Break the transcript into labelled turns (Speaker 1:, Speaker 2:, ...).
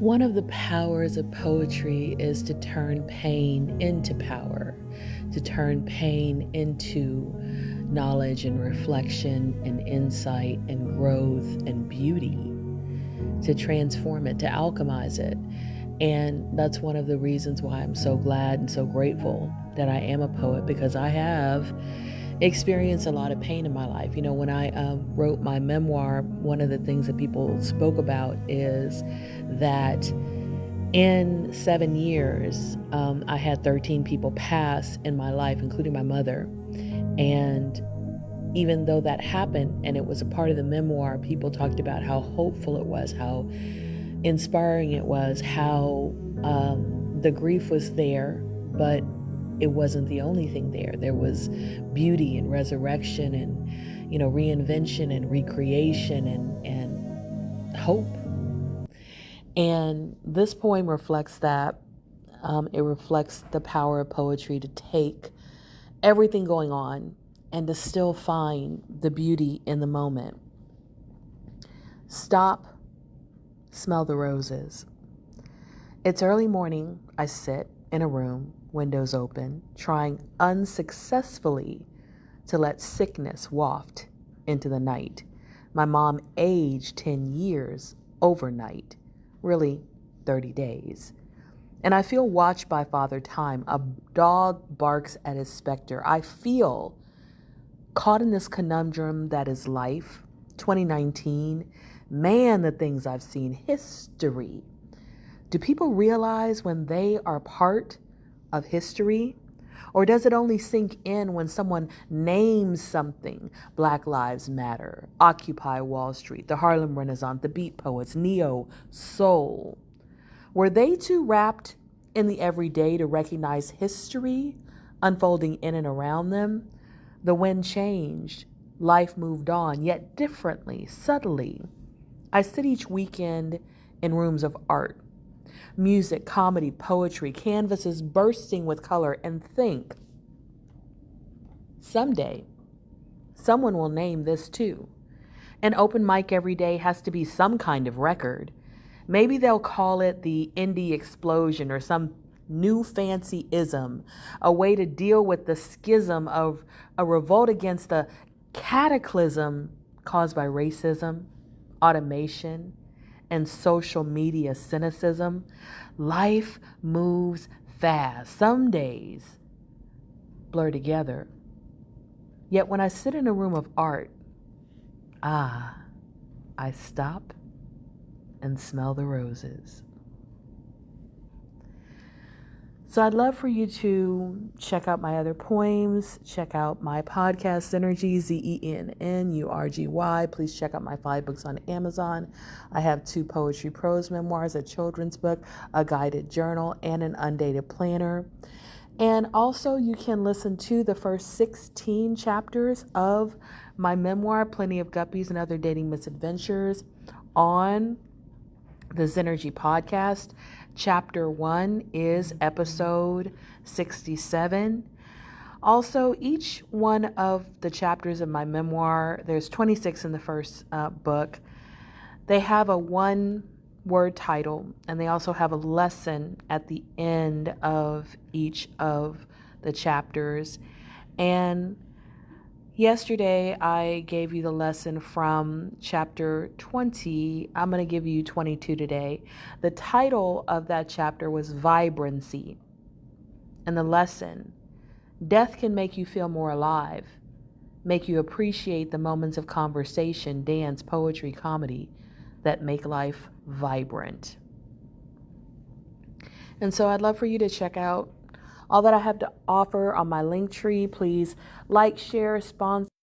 Speaker 1: One of the powers of poetry is to turn pain into power, to turn pain into knowledge and reflection and insight and growth and beauty, to transform it, to alchemize it. And that's one of the reasons why I'm so glad and so grateful that I am a poet, because I have experienced a lot of pain in my life. When I wrote my memoir, one of the things that people spoke about is that in 7 years, I had 13 people pass in my life, including my mother. And even though that happened and it was a part of the memoir, people talked about how hopeful it was, how inspiring it was, how the grief was there, but it wasn't the only thing there. There was beauty and resurrection and, reinvention and recreation and hope. And this poem reflects that. It reflects the power of poetry to take everything going on and to still find the beauty in the moment. Stop, smell the roses. It's early morning. I sit in a room, windows open, trying unsuccessfully to let sickness waft into the night. My mom aged 10 years overnight, really 30 days. And I feel watched by Father Time. A dog barks at his specter. I feel caught in this conundrum that is life. 2019, man, the things I've seen, history. Do people realize when they are part of history? Or does it only sink in when someone names something? Black Lives Matter, Occupy Wall Street, the Harlem Renaissance, the Beat Poets, Neo Soul. Were they too wrapped in the everyday to recognize history unfolding in and around them? The wind changed, life moved on, yet differently, subtly. I sit each weekend in rooms of art, music, comedy, poetry, canvases bursting with color, and think, someday, someone will name this too. An open mic every day has to be some kind of record. Maybe they'll call it the indie explosion or some new fancy ism, a way to deal with the schism of a revolt against the cataclysm caused by racism, automation, and social media cynicism. Life moves fast. Some days blur together. Yet when I sit in a room of art, I stop and smell the roses. So I'd love for you to check out my other poems, check out my podcast, Zenergy, Zennurgy. Please check out my 5 books on Amazon. I have 2 poetry prose memoirs, a children's book, a guided journal, and an undated planner. And also you can listen to the first 16 chapters of my memoir, Plenty of Guppies and Other Dating Misadventures, on the Zenergy podcast. Chapter 1 is episode 67. Also, each one of the chapters of my memoir, there's 26 in the first book, they have a 1-word title, and they also have a lesson at the end of each of the chapters. And yesterday, I gave you the lesson from chapter 20. I'm going to give you 22 today. The title of that chapter was Vibrancy. And the lesson, death can make you feel more alive, make you appreciate the moments of conversation, dance, poetry, comedy that make life vibrant. And so I'd love for you to check out all that I have to offer on my link tree. Please like, share, sponsor.